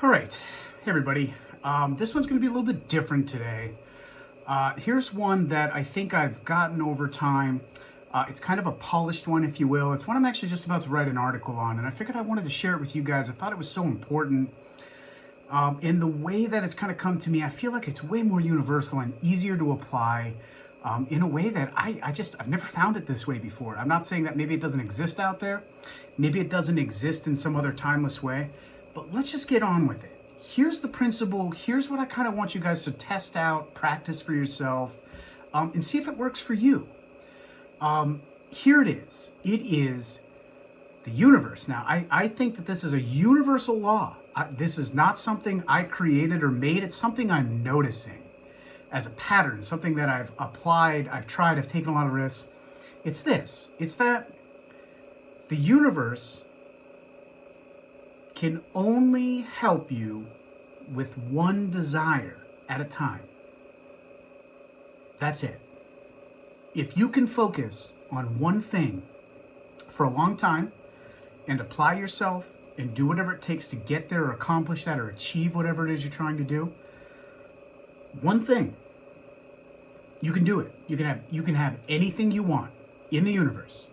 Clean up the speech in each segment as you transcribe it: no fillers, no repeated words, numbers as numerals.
All right, hey everybody. This one's going to be a little bit different today. Here's one that I think I've gotten over time. It's kind of a polished one, if you will. It's one I'm actually just about to write an article on, and I figured I wanted to share it with you guys. I thought it was so important. In the way that it's kind of come to me, I feel like it's way more universal and easier to apply in a way that I've never found it this way before. I'm not saying that maybe it doesn't exist out there. Maybe it doesn't exist in some other timeless way. But let's just get on with it. Here's the principle. Here's what I kind of want you guys to test out, practice for yourself, and see if it works for you. Here it is. It is the universe. Now, I think that this is a universal law. This is not something I created or made. It's something I'm noticing as a pattern, something that I've applied, I've tried, I've taken a lot of risks. It's this. It's that the universe can only help you with one desire at a time. That's it. If you can focus on one thing for a long time and apply yourself and do whatever it takes to get there or accomplish that or achieve whatever it is you're trying to do, one thing, you can do it. You can have anything you want in the universe,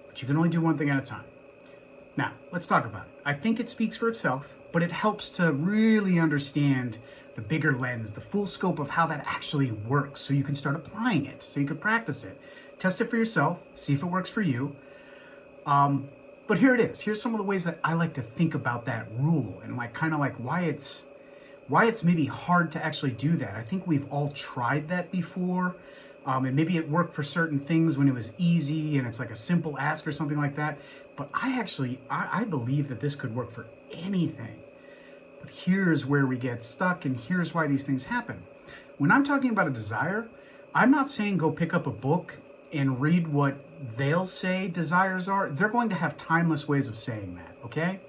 but you can only do one thing at a time. Now, let's talk about it. I think it speaks for itself, but it helps to really understand the bigger lens, the full scope of how that actually works, so you can start applying it, so you can practice it. Test it for yourself, see if it works for you. But here it is. Here's some of the ways that I like to think about that rule and why it's maybe hard to actually do that. I think we've all tried that before. And maybe it worked for certain things when it was easy and it's like a simple ask or something like that. But I believe that this could work for anything. But here's where we get stuck, and here's why these things happen. When I'm talking about a desire, I'm not saying go pick up a book and read what they'll say desires are. They're going to have timeless ways of saying that, okay?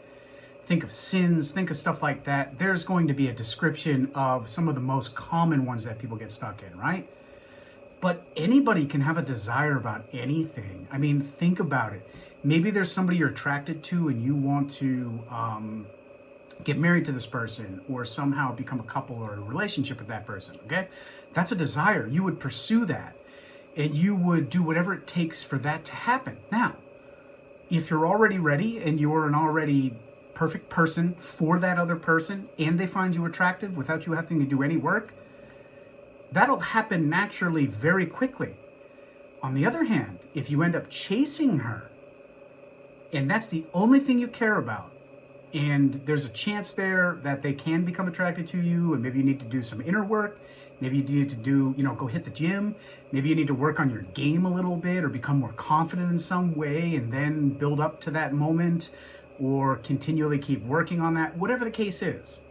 Think of sins, think of stuff like that. There's going to be a description of some of the most common ones that people get stuck in, right? But anybody can have a desire about anything. I mean, think about it. Maybe there's somebody you're attracted to and you want to get married to this person or somehow become a couple or a relationship with that person, okay? That's a desire. You would pursue that and you would do whatever it takes for that to happen. Now, if you're already ready and you're an already perfect person for that other person and they find you attractive without you having to do any work, that'll happen naturally very quickly. On the other hand, if you end up chasing her and that's the only thing you care about, and there's a chance there that they can become attracted to you, and maybe you need to do some inner work, maybe you need to go hit the gym, maybe you need to work on your game a little bit or become more confident in some way and then build up to that moment or continually keep working on that, whatever the case is.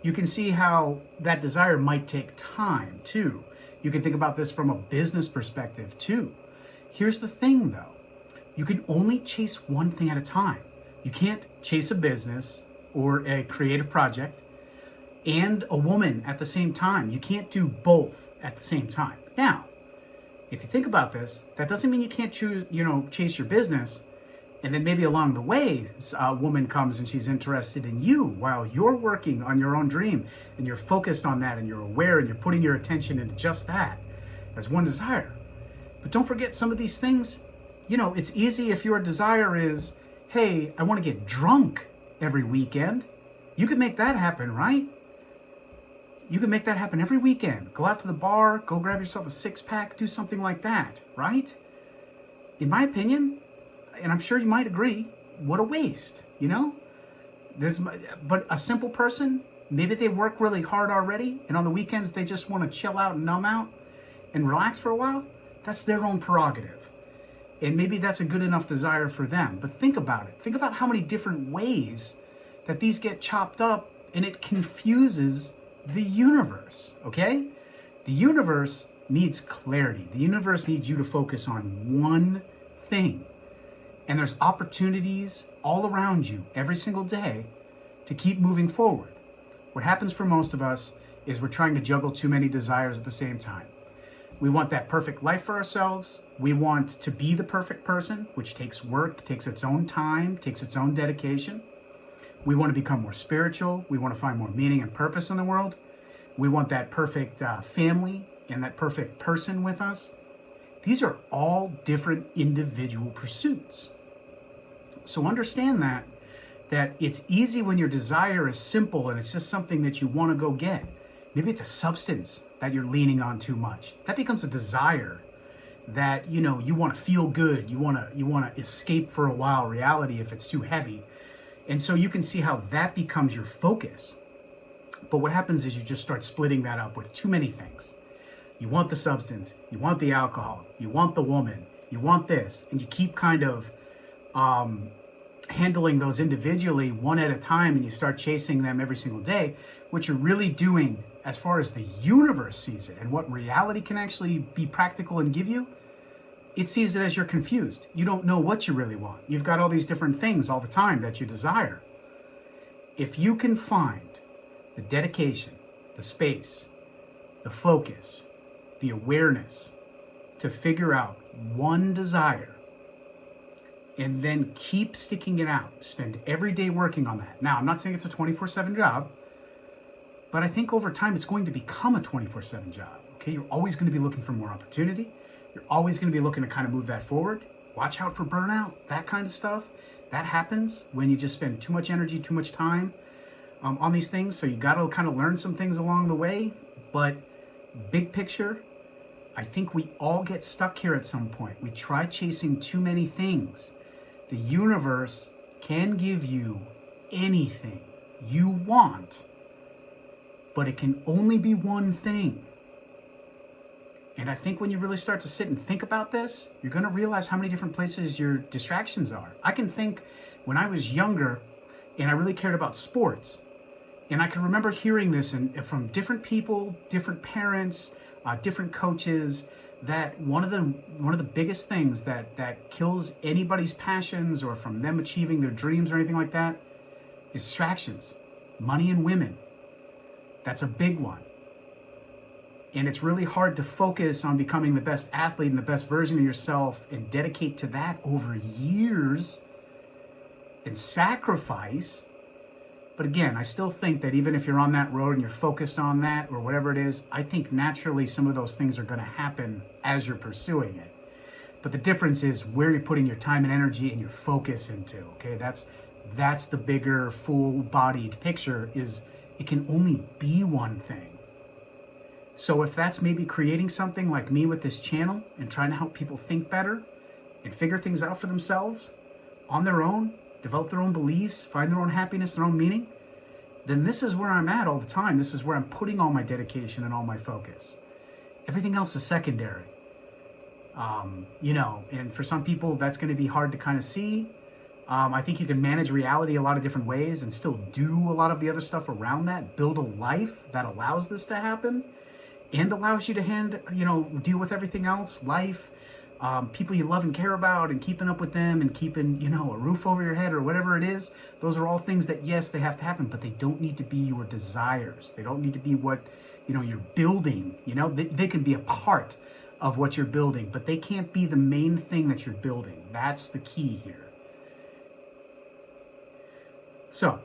You can see how that desire might take time, too. You can think about this from a business perspective, too. Here's the thing, though. You can only chase one thing at a time. You can't chase a business or a creative project and a woman at the same time. You can't do both at the same time. Now, if you think about this, that doesn't mean you can't chase your business. And then maybe along the way, a woman comes and she's interested in you while you're working on your own dream and you're focused on that and you're aware and you're putting your attention into just that as one desire. But don't forget some of these things. It's easy if your desire is, hey, I want to get drunk every weekend. You could make that happen, right? You can make that happen every weekend. Go out to the bar, go grab yourself a six-pack, do something like that, right? In my opinion, and I'm sure you might agree, what a waste, But a simple person, maybe they work really hard already, and on the weekends they just want to chill out and numb out and relax for a while. That's their own prerogative. And maybe that's a good enough desire for them. But think about it. Think about how many different ways that these get chopped up, and it confuses the universe, okay? The universe needs clarity. The universe needs you to focus on one thing. And there's opportunities all around you every single day to keep moving forward. What happens for most of us is we're trying to juggle too many desires at the same time. We want that perfect life for ourselves. We want to be the perfect person, which takes work, takes its own time, takes its own dedication. We want to become more spiritual. We want to find more meaning and purpose in the world. We want that perfect family and that perfect person with us. These are all different individual pursuits. So understand that it's easy when your desire is simple and it's just something that you want to go get. Maybe it's a substance that you're leaning on too much. That becomes a desire that, you know, you want to feel good. You want to escape for a while reality if it's too heavy. And so you can see how that becomes your focus. But what happens is you just start splitting that up with too many things. You want the substance, you want the alcohol, you want the woman, you want this, and you keep kind of handling those individually one at a time, and you start chasing them every single day. What you're really doing, as far as the universe sees it and what reality can actually be practical and give you, it sees it as you're confused. You don't know what you really want. You've got all these different things all the time that you desire. If you can find the dedication, the space, the focus, the awareness to figure out one desire and then keep sticking it out, spend every day working on that. Now, I'm not saying it's a 24/7 job, but I think over time it's going to become a 24/7 job. Okay, you're always going to be looking for more opportunity. You're always going to be looking to kind of move that forward. Watch out for burnout, that kind of stuff. That happens when you just spend too much energy, too much time on these things. So you got to kind of learn some things along the way. But big picture, I think we all get stuck here at some point. We try chasing too many things. The universe can give you anything you want, but it can only be one thing. And I think when you really start to sit and think about this, you're going to realize how many different places your distractions are. I can think when I was younger and I really cared about sports, and I can remember hearing this from different people, different parents, different coaches, that one of the biggest things that kills anybody's passions or from them achieving their dreams or anything like that is distractions. Money and women. That's a big one. And it's really hard to focus on becoming the best athlete and the best version of yourself and dedicate to that over years and sacrifice. But again, I still think that even if you're on that road and you're focused on that or whatever it is, I think naturally some of those things are going to happen as you're pursuing it. But the difference is where you're putting your time and energy and your focus into. Okay, that's the bigger, full-bodied picture. Is it can only be one thing. So if that's maybe creating something like me with this channel and trying to help people think better and figure things out for themselves on their own, develop their own beliefs, find their own happiness, their own meaning, then this is where I'm at all the time. This is where I'm putting all my dedication and all my focus. Everything else is secondary. And for some people, that's going to be hard to kind of see. I think you can manage reality a lot of different ways and still do a lot of the other stuff around that, build a life that allows this to happen and allows you to deal with everything else, life, people you love and care about, and keeping up with them and keeping, a roof over your head or whatever it is. Those are all things that, yes, they have to happen, but they don't need to be your desires. They don't need to be what, you're building. They can be a part of what you're building, but they can't be the main thing that you're building. That's the key here. So,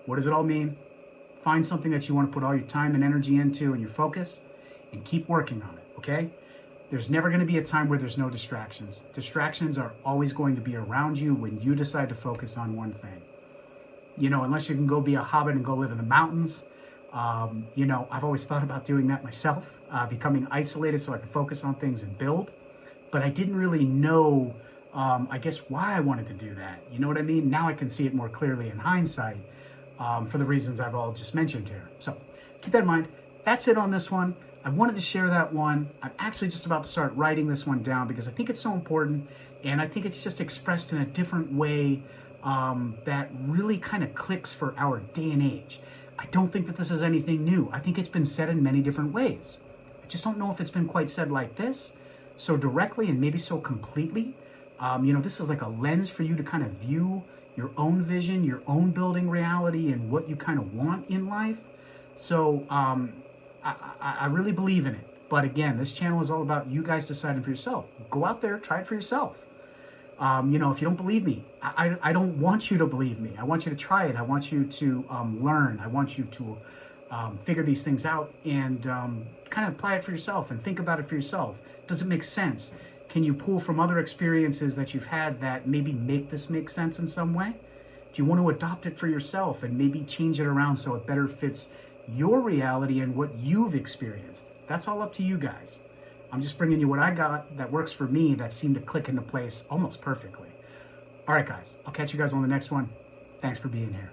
what does it all mean? Find something that you want to put all your time and energy into and your focus, and keep working on it, okay? There's never going to be a time where there's no distractions. Distractions are always going to be around you when you decide to focus on one thing. Unless you can go be a hobbit and go live in the mountains. I've always thought about doing that myself, becoming isolated so I can focus on things and build. But I didn't really know, why I wanted to do that. You know what I mean? Now I can see it more clearly in hindsight. For the reasons I've all just mentioned here. So keep that in mind. That's it on this one. I wanted to share that one. I'm actually just about to start writing this one down because I think it's so important, and I think it's just expressed in a different way that really kind of clicks for our day and age. I don't think that this is anything new. I think it's been said in many different ways. I just don't know if it's been quite said like this, so directly and maybe so completely. This is like a lens for you to kind of view your own vision, your own building reality, and what you kind of want in life. So I really believe in it. But again, this channel is all about you guys deciding for yourself. Go out there, try it for yourself. If you don't believe me, I don't want you to believe me. I want you to try it. I want you to learn. I want you to figure these things out and kind of apply it for yourself and think about it for yourself. Does it make sense? Can you pull from other experiences that you've had that maybe make this make sense in some way? Do you want to adopt it for yourself and maybe change it around so it better fits your reality and what you've experienced? That's all up to you guys. I'm just bringing you what I got that works for me, that seemed to click into place almost perfectly. All right, guys, I'll catch you guys on the next one. Thanks for being here.